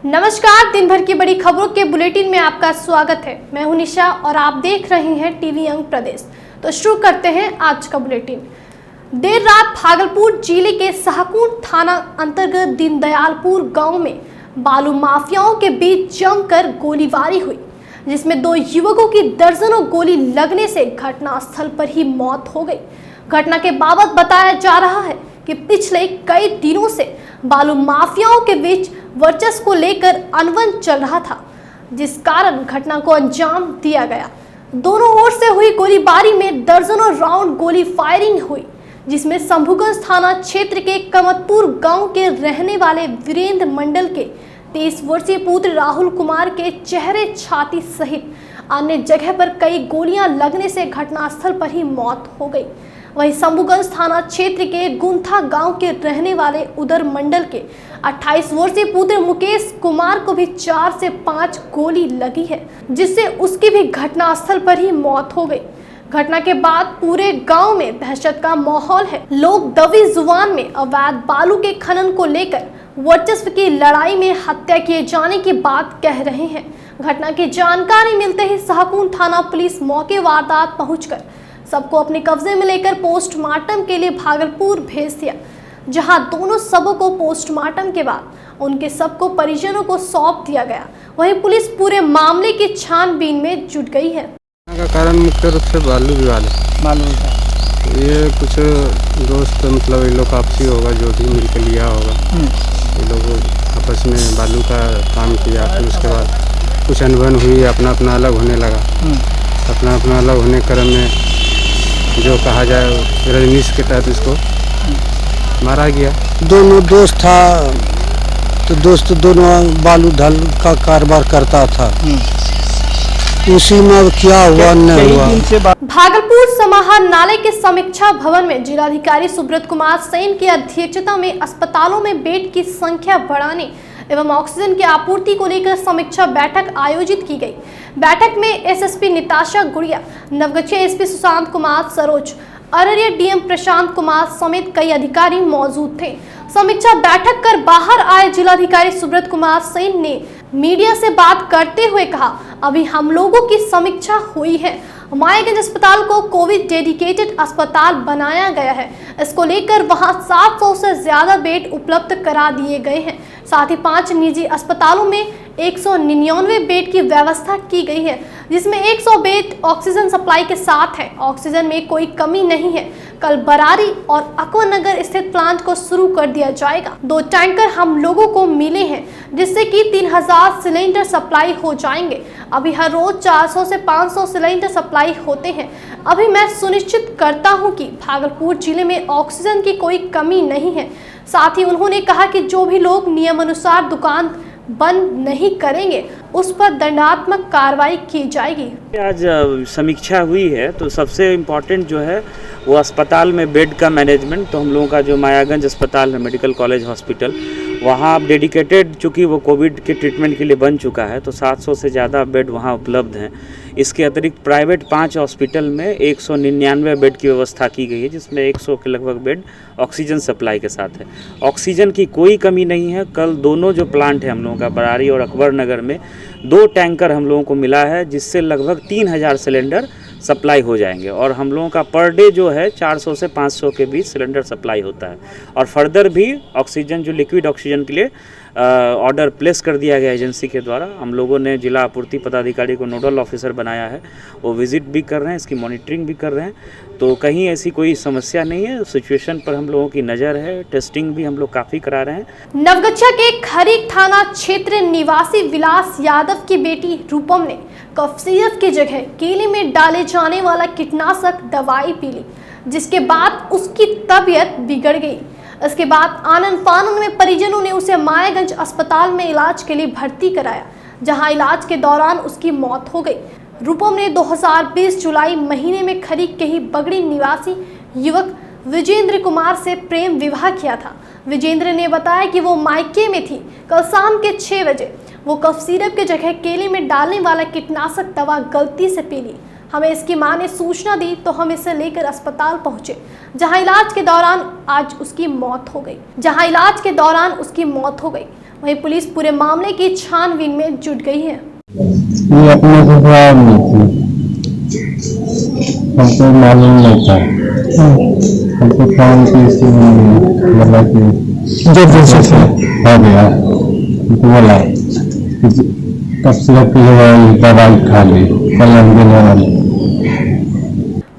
नमस्कार, दिन भर की बड़ी खबरों के बुलेटिन में आपका स्वागत है। मैं हूं निशा और आप देख रहे हैं टीवी यंग प्रदेश। तो शुरू करते हैं आज का बुलेटिन। देर रात भागलपुर जिले के शाहकुंड थाना अंतर्गत दीनदयालपुर गांव में बालू माफियाओं के बीच जमकर गोलीबारी हुई, जिसमें 2 युवकों की दर्जनों गोली लगने से घटनास्थल पर ही मौत हो गई। घटना के बाबत बताया जा रहा है कि पिछले कई दिनों से बालू माफियाओं के बीच वर्चस्व को लेकर अनबन चल रहा था, जिस कारण घटना को अंजाम दिया गया। दोनों ओर से हुई गोलीबारी में दर्जनों राउंड गोली फायरिंग हुई, जिसमें शंभुगंज थाना क्षेत्र के कमतपुर गांव के रहने वाले वीरेंद्र मंडल के 23 वर्षीय पुत्र राहुल कुमार के चेहरे, छाती सहित अन्य जगह पर कई गोलियां लगने से घटनास्थल पर ही मौत हो गई। वहीं शंभुगंज थाना क्षेत्र के गुंथा गांव के रहने वाले उदर मंडल के 28 वर्षीय पुत्र मुकेश कुमार को भी 4 से 5 गोली लगी है, जिससे उसकी भी घटनास्थल पर ही मौत हो गई। घटना के बाद पूरे गांव में दहशत का माहौल है। लोग दबी जुबान में अवैध बालू के खनन को लेकर वर्चस्व की लड़ाई में हत्या किए जाने की बात कह रहे हैं। घटना की जानकारी मिलते ही शाहकुंड थाना पुलिस मौके वारदात पहुंचकर सबको अपने कब्जे में लेकर पोस्टमार्टम के लिए भागलपुर भेज दिया, जहां दोनों शवों को पोस्टमार्टम के बाद उनके शव को परिजनों को सौंप दिया गया। वहीं पुलिस पूरे मामले की छानबीन में जुट गई है। का कारण मुख्य रूप से बालू विवाद है। ये कुछ दोस्त मतलब ये लोग आपसी होगा, जो भी मिलकर लिया होगा, ये लोग आपस में बालू का काम किया। फिर उसके बाद कुछ अनबन हुई, अपना अपना अलग होने लगा। अपना अपना अलग होने क्रम में जो कहा जाए रजनीश के तहत इसको मारा गया। दोनों दोस्त था, तो दोस्त दोनों बालू ढल का कारोबार करता था। उसी में क्या हुआ नहीं हुआ। भागलपुर समाहरणालय के समीक्षा भवन में जिलाधिकारी सुब्रत कुमार सेन की अध्यक्षता में अस्पतालों में बेड की संख्या बढ़ाने एवं ऑक्सीजन की आपूर्ति को लेकर समीक्षा बैठक आयोजित की गई। बैठक में SSP Nitasha Gudiya, Naugachia SP Sushant Kumar Saroj, Araria DM Prashant Kumar समेत कई अधिकारी मौजूद थे। समीक्षा बैठक कर बाहर आए जिलाधिकारी सुब्रत कुमार सेन ने मीडिया से बात करते हुए कहा, अभी हम लोगों की समीक्षा हुई है। मायागंज अस्पताल को कोविड डेडिकेटेड अस्पताल बनाया गया है। इसको लेकर वहां 700 से ज्यादा बेड उपलब्ध करा दिए गए हैं। साथ ही 5 निजी अस्पतालों में 199 बेड की व्यवस्था की गई है, जिसमें 100 बेड ऑक्सीजन सप्लाई के साथ है। ऑक्सीजन में कोई कमी नहीं है। कल बरारी और अकबरनगर स्थित प्लांट को शुरू कर दिया जाएगा। 2 टैंकर हम लोगों को मिले हैं, जिससे कि 3000 सिलेंडर सप्लाई हो जाएंगे। अभी हर रोज 400 से 500 सिलेंडर सप्लाई होते हैं। अभी मैं सुनिश्चित करता हूं कि भागलपुर जिले में ऑक्सीजन की कोई कमी नहीं है। साथ ही उन्होंने कहा कि जो भी लोग नियमानुसार दुकान बंद नहीं करेंगे उस पर दंडात्मक कार्रवाई की जाएगी। आज समीक्षा हुई है, तो सबसे इम्पोर्टेंट जो है वो अस्पताल में बेड का मैनेजमेंट। तो हम लोगों का जो मायागंज अस्पताल है, मेडिकल कॉलेज हॉस्पिटल, वहाँ डेडिकेटेड चूँकि वो कोविड के ट्रीटमेंट के लिए बन चुका है, तो 700 से ज़्यादा बेड वहाँ उपलब्ध हैं। इसके अतिरिक्त प्राइवेट 5 हॉस्पिटल में 199 बेड की व्यवस्था की गई है, जिसमें 100 के लगभग बेड ऑक्सीजन सप्लाई के साथ है। ऑक्सीजन की कोई कमी नहीं है। कल दोनों जो प्लांट है हम लोगों का, बरारी और अकबरनगर में 2 टैंकर हम लोगों को मिला है, जिससे लगभग 3000 सिलेंडर सप्लाई हो जाएंगे। और हम लोगों का पर डे जो है 400 से 500 के बीच सिलेंडर सप्लाई होता है। और फर्दर भी ऑक्सीजन, जो लिक्विड ऑक्सीजन के लिए ऑर्डर प्लेस कर दिया गया एजेंसी के द्वारा। हम लोगों ने जिला आपूर्ति पदाधिकारी को नोडल ऑफिसर बनाया है, वो विजिट भी कर रहे हैं, इसकी मॉनिटरिंग भी कर रहे हैं। तो कहीं ऐसी कोई समस्या नहीं है। सिचुएशन पर हम लोगों की नज़र है। टेस्टिंग भी हम लोग काफ़ी करा रहे हैं। नवगछिया के खरीक थाना क्षेत्र निवासी विलास यादव की बेटी रूपम ने कफ सिरप की जगह केले में डाले जाने वाला कीटनाशक दवाई पी ली, जिसके बाद उसकी तबीयत बिगड़ गई। इसके बाद आनन फानन में परिजनों ने उसे मायागंज अस्पताल में इलाज के लिए भर्ती कराया, जहां इलाज के दौरान उसकी मौत हो गई। रूपम ने 2020 जुलाई महीने में खरीक के ही बगड़ी निवासी युवक विजेंद्र कुमार से प्रेम विवाह किया था। विजेंद्र ने बताया कि वो मायके में थी। कल शाम के 6 बजे वो कफ सिरप की जगह केले में डालने वाला कीटनाशक दवा गलती से पी ली। हमें इसकी मां ने सूचना दी तो हम इसे लेकर अस्पताल पहुंचे, जहां इलाज के दौरान उसकी मौत हो गई। वहीं पुलिस पूरे मामले की छानबीन में जुट गई है। ये अपने ससुराल में थी, हमको मालूम नहीं था। हमको काम की मतलब कि जब जैसे हो गया बोला तब से दवाई खा ली कलम देने वाली।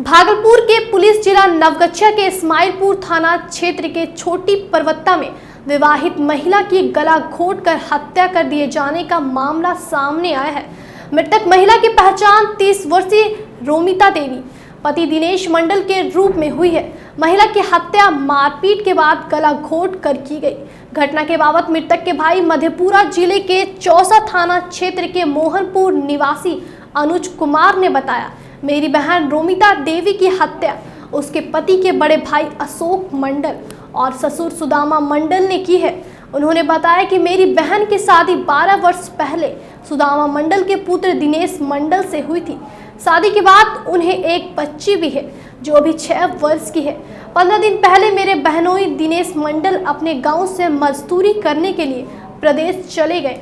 भागलपुर के पुलिस जिला नवगछिया के इस्माइलपुर थाना क्षेत्र के छोटी पर्वत्ता में विवाहित महिला की गला घोंटकर हत्या कर दिए जाने का मामला सामने आया है। मृतक महिला की पहचान 30 वर्षीय रोमिता देवी पति दिनेश मंडल के रूप में हुई है। महिला की हत्या मारपीट के बाद गला घोंट कर की गई। घटना के बाबत मृतक के भाई मधेपुरा जिले के चौसा थाना क्षेत्र के मोहनपुर निवासी अनुज कुमार ने बताया, मेरी बहन रोमिता देवी की हत्या उसके पति के बड़े भाई अशोक मंडल और ससुर सुदामा मंडल ने की है। उन्होंने बताया कि मेरी बहन की शादी 12 वर्ष पहले सुदामा मंडल के पुत्र दिनेश मंडल से हुई थी। शादी के बाद उन्हें एक बच्ची भी है जो अभी 6 वर्ष की है। 15 दिन पहले मेरे बहनोई दिनेश मंडल अपने गांव से मजदूरी करने के लिए प्रदेश चले गए।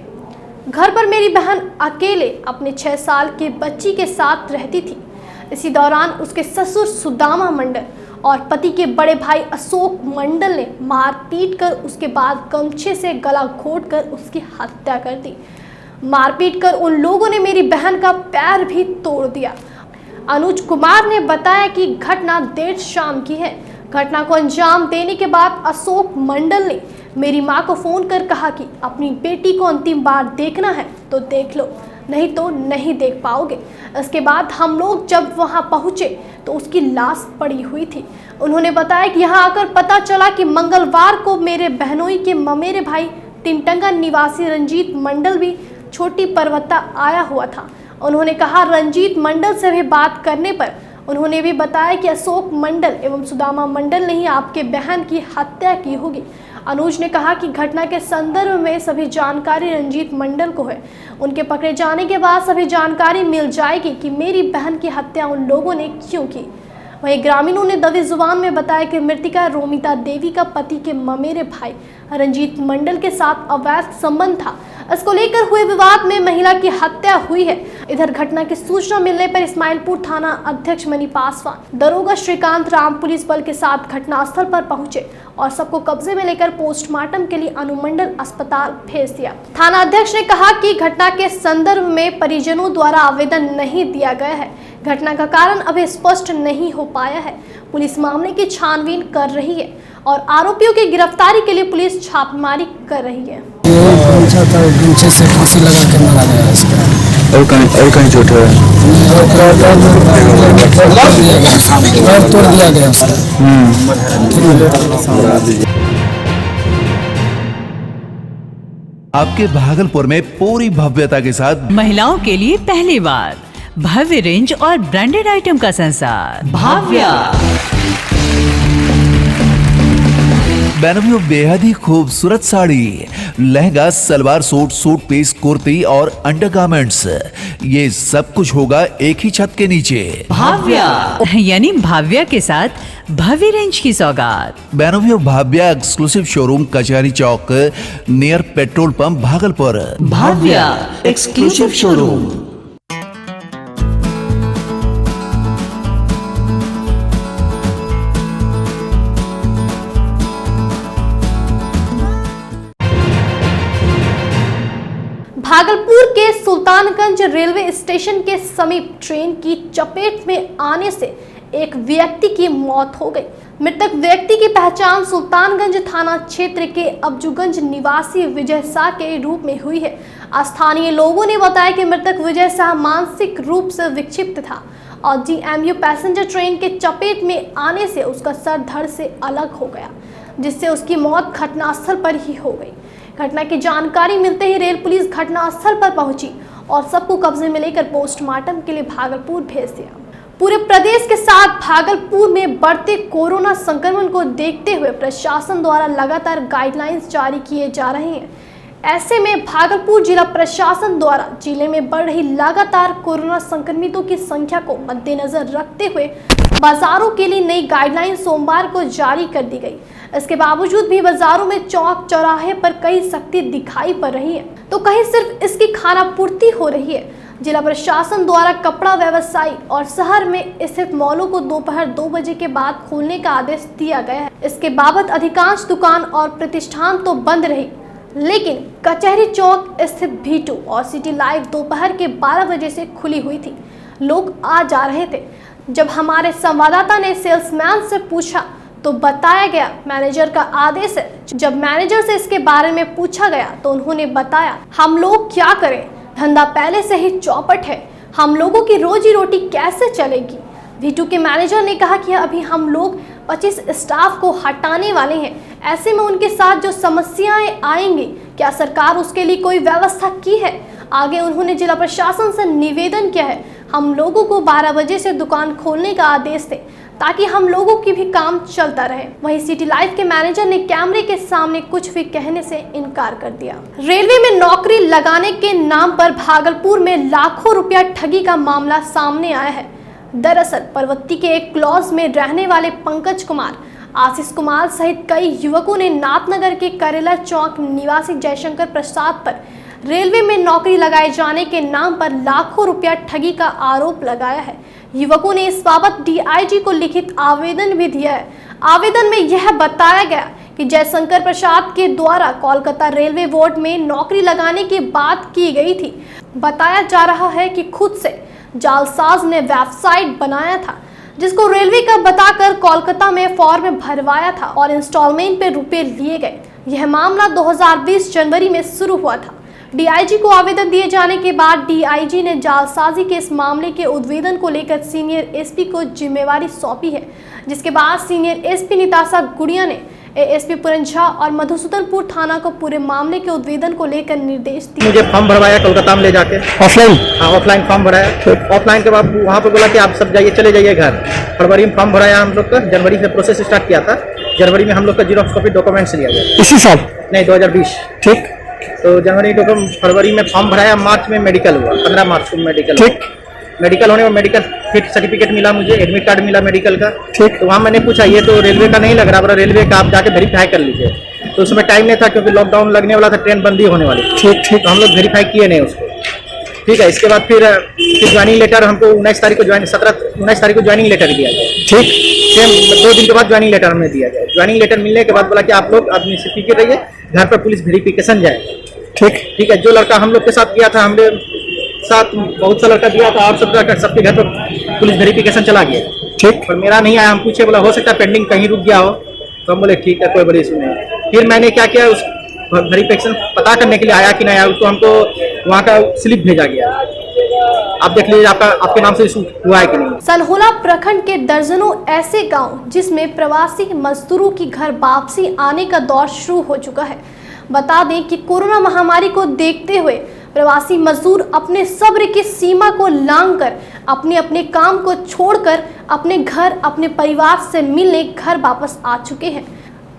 घर पर मेरी बहन अकेले अपने 6 साल के बच्ची के साथ रहती थी। इसी दौरान उसके ससुर सुदामा मंडल और पति के बड़े भाई अशोक मंडल ने मारपीट कर उसके बाद गमछे से गला घोंटकर उसकी हत्या कर दी। मारपीट कर उन लोगों ने मेरी बहन का पैर भी तोड़ दिया। अनुज कुमार ने बताया कि घटना देर शाम की है। घटना को अंजाम देने के बाद अशोक मंडल ने मेरी मां को फोन कर कहा कि अपनी बेटी को अंतिम बार देखना है तो देख लो, नहीं तो नहीं देख पाओगे। इसके बाद हम लोग जब वहां पहुंचे तो उसकी लाश पड़ी हुई थी। उन्होंने बताया कि यहां आकर पता चला कि मंगलवार को मेरे बहनोई के ममेरे भाई तिनटंगा निवासी रंजीत मंडल भी छोटी पर्वत्ता आया हुआ था। उन्होंने कहा रंजीत मंडल से भी बात करने पर उन्होंने भी बताया कि अशोक मंडल एवं सुदामा मंडल ने ही आपके बहन की हत्या की होगी। अनुज ने कहा कि घटना के संदर्भ में सभी जानकारी रंजीत मंडल को है। उनके पकड़े जाने के बाद सभी जानकारी मिल जाएगी कि मेरी बहन की हत्या उन लोगों ने क्यों की। वहीं ग्रामीणों ने दबी जुबान में बताया कि मृतिका रोमिता देवी का पति के ममेरे भाई रंजीत मंडल के साथ अवैध संबंध था। इसको लेकर हुए विवाद में महिला की हत्या हुई है। इधर घटना की सूचना मिलने पर इस्माइलपुर थाना अध्यक्ष मनी पासवान, दरोगा श्रीकांत राम पुलिस बल के साथ घटनास्थल पर पहुंचे और सबको कब्जे में लेकर पोस्टमार्टम के लिए अनुमंडल अस्पताल भेज दिया। थाना अध्यक्ष ने कहा कि घटना के संदर्भ में परिजनों द्वारा आवेदन नहीं दिया गया है। घटना का कारण अभी स्पष्ट नहीं हो पाया है। पुलिस मामले की छानबीन कर रही है और आरोपियों की गिरफ्तारी के लिए पुलिस छापेमारी कर रही है। से फांसी लगा के मारा गया इसका। और कहीं चोट है तोड़ दिया गया उसका। आपके भागलपुर में पूरी भव्यता के साथ महिलाओं के लिए पहली बार भव्य रेंज और ब्रांडेड आइटम का संसार भाव्या। बेनवियो बेहद ही खूबसूरत sari, lehenga, salwar suit, suit piece, kurti और अंडरगारमेंट्स, ये सब कुछ होगा एक ही छत के नीचे। भाव्या यानी भाव्या के साथ भव्य रेंज की सौगात। बेनवियो Bhavya exclusive showroom Kachahari Chowk near petrol pump Bhagalpur. Bhavya exclusive showroom. Bhagalpur के सुल्तानगंज रेलवे स्टेशन के समीप ट्रेन की चपेट में आने से एक व्यक्ति की मौत हो गई। मृतक व्यक्ति की पहचान सुल्तानगंज थाना क्षेत्र के अब्जुगंज निवासी विजय शाह के रूप में हुई है। स्थानीय लोगों ने बताया कि मृतक विजय शाह मानसिक रूप से विक्षिप्त था और जीएमयू पैसेंजर ट्रेन के चपेट में आने से उसका सर धड़ से अलग हो गया, जिससे उसकी मौत घटनास्थल पर ही हो गई। घटना की जानकारी मिलते ही रेल पुलिस घटनास्थल पर पहुंची और सबको कब्जे में लेकर पोस्टमार्टम के लिए भागलपुर भेज दिया। पूरे प्रदेश के साथ भागलपुर में बढ़ते कोरोना संक्रमण को देखते हुए प्रशासन द्वारा लगातार गाइडलाइंस जारी किए जा रहे हैं। ऐसे में भागलपुर जिला प्रशासन द्वारा जिले में बढ़ रही लगातार कोरोना संक्रमितों की संख्या को मद्देनजर रखते हुए बाजारों के लिए नई गाइडलाइन सोमवार को जारी कर दी गई। इसके बावजूद भी बाजारों में चौक चौराहे पर कई सख्ती दिखाई पड़ रही है, तो कहीं सिर्फ इसकी खाना पूर्ति हो रही है। जिला प्रशासन द्वारा कपड़ा व्यवसायी और शहर में स्थित मॉलों को दोपहर 2 बजे के बाद खोलने का आदेश दिया गया है। इसके बाबत अधिकांश दुकान और प्रतिष्ठान तो बंद रही, लेकिन कचहरी चौक स्थित V2 और सिटी लाइफ दोपहर के 12 बजे से खुली हुई थी। लोग आ जा रहे थे। जब हमारे संवाददाता ने सेल्समैन से पूछा तो बताया गया मैनेजर का आदेश है। जब मैनेजर से इसके बारे में पूछा गया तो उन्होंने बताया, हम लोग क्या करें, धंधा पहले से ही चौपट है, हम लोगों की रोजी रोटी कैसे चलेगी। V2 के मैनेजर ने कहा कि अभी हम लोग 25 स्टाफ को हटाने वाले हैं, ऐसे में उनके साथ जो समस्याएं आएंगी, क्या सरकार उसके लिए कोई व्यवस्था की है। आगे उन्होंने जिला प्रशासन से निवेदन किया है, हम लोगों को 12 बजे से दुकान खोलने का आदेश दें ताकि हम लोगों की भी काम चलता रहे। वहीं सिटी लाइफ के मैनेजर ने कैमरे के सामने कुछ भी कहने से इनकार कर दिया। रेलवे में नौकरी लगाने के नाम पर भागलपुर में लाखों रुपया ठगी का मामला सामने आया है। दरअसल परवत्ती के एक क्लॉज में रहने वाले पंकज कुमार, आशीष कुमार सहित कई युवकों ने नाथनगर के करेला चौक निवासी जयशंकर प्रसाद पर रेलवे में नौकरी लगाए जाने के नाम पर लाखों रुपया ठगी का आरोप लगाया है। युवकों ने इस बाबत DIG को लिखित आवेदन भी दिया है। आवेदन में यह बताया गया कि जयशंकर प्रसाद के द्वारा कोलकाता रेलवे बोर्ड में नौकरी लगाने की बात की गई थी। बताया जा रहा है कि खुद से जालसाज ने वेबसाइट बनाया था, जिसको रेलवे का बताकर कोलकाता में फॉर्म भरवाया था और इंस्टॉलमेंट पे रुपए लिए गए। यह मामला 2020 जनवरी में शुरू हुआ था। DIG को आवेदन दिए जाने के बाद DIG ने जालसाजी के इस मामले के उद्भेदन को लेकर सीनियर SP को जिम्मेवारी सौंपी है, जिसके बाद सीनियर SP निताशा गुड़िया ने ASP पुरंझा और मधुसूदनपुर थाना को पूरे मामले के उद्भेदन को लेकर निर्देश दिए। मुझे फॉर्म भरवाया कोलकाता में ले जाके, ऑफलाइन। हाँ, ऑफलाइन फॉर्म भराया। ऑफलाइन के बाद वहाँ पे बोला कि आप सब जाइए, चले जाइए घर। फरवरी में फॉर्म भराया हम लोग का, जनवरी से प्रोसेस स्टार्ट किया था। जनवरी में हम लोग का जीरोक्स कॉपी डॉक्यूमेंट्स लिया गया। इसी साल नहीं, 2020। ठीक। तो फरवरी में फॉर्म भराया, मार्च में मेडिकल हुआ, 15 मार्च को मेडिकल। ठीक। मेडिकल होने में मेडिकल फिट सर्टिफिकेट मिला, मुझे एडमिट कार्ड मिला मेडिकल का। ठीक। तो वहाँ मैंने पूछा, ये तो रेलवे का नहीं लग रहा, बोला रेलवे का आप जाके वेरीफाई कर लीजिए। तो उसमें टाइम नहीं था क्योंकि लॉकडाउन लगने वाला था, ट्रेन बंदी होने वाली। ठीक ठीक। तो हम लोग वेरीफाई किए नहीं उसको। ठीक है, इसके बाद फिर ज्वाइनिंग लेटर हमको 19 तारीख को 19 तारीख को ज्वाइनिंग लेटर दिया गया। ठीक। सेम 2 दिन के बाद ज्वाइनिंग लेटर हमें दिया गया। ज्वाइनिंग लेटर मिलने के बाद बोला कि आप लोग अपनी स्थिति रहिए, घर पर पुलिस वेरिफिकेशन जाएगा। ठीक। ठीक है, जो लड़का हम लोग के साथ गया था, हमने साथ बहुत सा लड़का दिया था और सबके घर पर पुलिस वेरिफिकेशन चला गया। ठीक। पर मेरा नहीं आया। हम पूछे, बोला हो सकता है पेंडिंग कहीं रुक गया हो। तो हम बोले ठीक है, कोई बड़ी इशू नहीं। फिर मैंने क्या किया, उस वेरिफिकेशन पता करने के लिए आया कि नहीं आया, तो हमको वहाँ का स्लिप भेजा गया। आप देख लीजिए आपके नाम से इशू हुआ है कि नहीं। सलहोला प्रखंड के दर्जनों ऐसे गांव जिसमें प्रवासी मजदूरों की घर वापसी आने का दौर शुरू हो चुका है। बता दें कि कोरोना महामारी को देखते हुए प्रवासी मजदूर अपने सब्र की सीमा को लांघकर अपने अपने काम को छोड़कर अपने घर, अपने परिवार से मिलने घर वापस आ चुके हैं।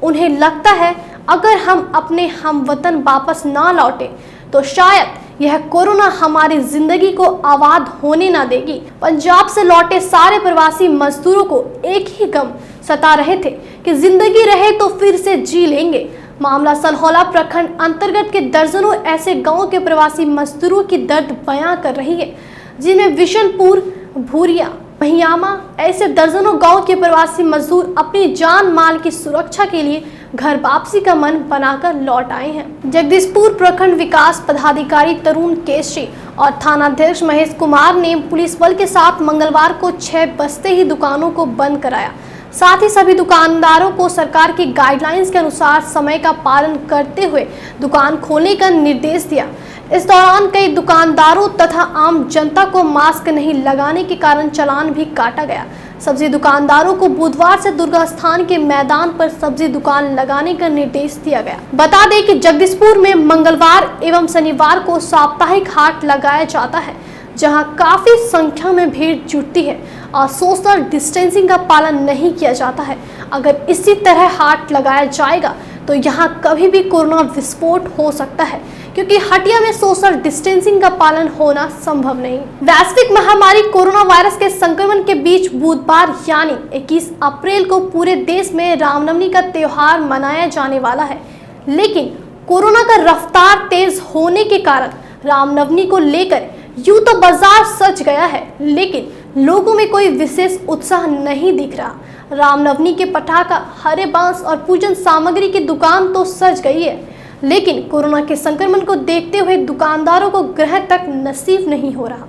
उन्हें लगता है अगर हम अपने हमवतन वापस ना लौटे तो शायद यह कोरोना हमारी जिंदगी को आबाद होने ना देगी। पंजाब से लौटे सारे प्रवासी मजदूरों को एक ही गम सता रहे थे कि जिंदगी रहे तो फिर से जी लेंगे। मामला सलहोला प्रखंड अंतर्गत के दर्जनों ऐसे गांवों के प्रवासी मजदूरों की दर्द बयां कर रही है, जिनमें विशनपुर, भूरिया, महियामा ऐसे दर्जनों गांव के प्रवासी मजदूर अपनी जान माल की सुरक्षा के लिए घर वापसी का मन बनाकर लौट आए हैं। जगदीशपुर प्रखंड विकास पदाधिकारी तरुण केसरी और थानाध्यक्ष महेश कुमार ने पुलिस बल के साथ मंगलवार को 6 बजते ही दुकानों को बंद कराया। साथ ही सभी दुकानदारों को सरकार की गाइडलाइंस के अनुसार समय का पालन करते हुए दुकान खोलने का निर्देश दिया। इस दौरान कई दुकानदारों तथा आम जनता को मास्क नहीं लगाने के कारण चालान भी काटा गया। सब्जी दुकानदारों को बुधवार से दुर्गा स्थान के मैदान पर सब्जी दुकान लगाने का निर्देश दिया गया। बता दें कि जगदीशपुर में मंगलवार एवं शनिवार को साप्ताहिक हाट लगाया जाता है, जहां काफी संख्या में भीड़ जुटती है और सोशल डिस्टेंसिंग का पालन नहीं किया जाता है। अगर इसी तरह हाट लगाया जाएगा तो यहाँ कभी भी कोरोना विस्फोट हो सकता है, क्योंकि हटिया में सोशल डिस्टेंसिंग का पालन होना संभव नहीं। वैश्विक महामारी कोरोना वायरस के संक्रमण के बीच बुधवार यानी 21 अप्रैल को पूरे देश में रामनवमी का त्योहार मनाया जाने वाला है, लेकिन कोरोना का रफ्तार तेज होने के कारण रामनवमी को लेकर यूं तो बाजार सज गया है, लेकिन लोगों में कोई विशेष उत्साह नहीं दिख रहा। रामनवमी के पटाखा, हरे बांस और पूजन सामग्री की दुकान तो सज गई है, लेकिन कोरोना के संक्रमण को देखते हुए दुकानदारों को ग्रह तक नसीब नहीं हो रहा,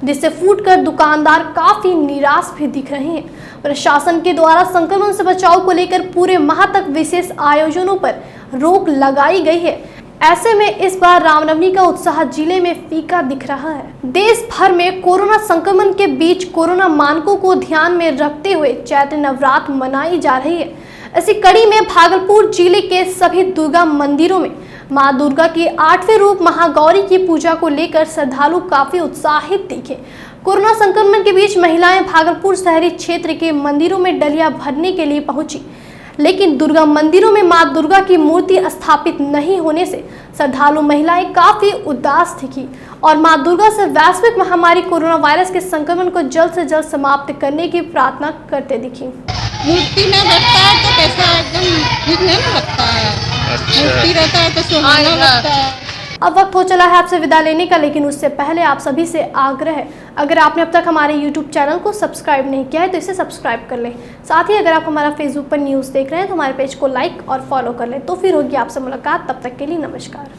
जिससे फूटकर दुकानदार काफी निराश भी दिख रहे हैं। प्रशासन के द्वारा संक्रमण से बचाव को लेकर पूरे माह तक विशेष आयोजनों पर रोक लगाई गई है। ऐसे में इस बार रामनवमी का उत्साह जिले में फीका दिख रहा है। देश भर में कोरोना संक्रमण के बीच कोरोना मानकों को ध्यान में रखते हुए चैत्र नवरात्र मनाई जा रही है। इसी कड़ी में भागलपुर जिले के सभी दुर्गा मंदिरों में मां दुर्गा की 8वें रूप महागौरी की पूजा को लेकर श्रद्धालु काफी उत्साहित दिखे। कोरोना संक्रमण के बीच महिलाएं भागलपुर शहरी क्षेत्र के मंदिरों में डलिया भरने के लिए पहुंची, लेकिन दुर्गा मंदिरों में मां दुर्गा की मूर्ति स्थापित नहीं होने से श्रद्धालु महिलाएं काफी उदास दिखी और मां दुर्गा से वैश्विक महामारी कोरोना वायरस के संक्रमण को जल्द से जल्द समाप्त करने की प्रार्थना करते दिखी। मूर्ति में बैठता है तो कैसा एकदम ठीक नहीं लगता है। मूर्ति रहता है तो सुहाना लगता है। अब वक्त हो चला है आपसे विदा लेने का, लेकिन उससे पहले आप सभी से आग्रह है, अगर आपने अब तक हमारे YouTube चैनल को सब्सक्राइब नहीं किया है तो इसे सब्सक्राइब कर लें। साथ ही अगर आप हमारा Facebook पर न्यूज़ देख रहे हैं तो हमारे पेज को लाइक और फॉलो कर लें। तो फिर होगी आपसे मुलाकात, तब तक के लिए नमस्कार।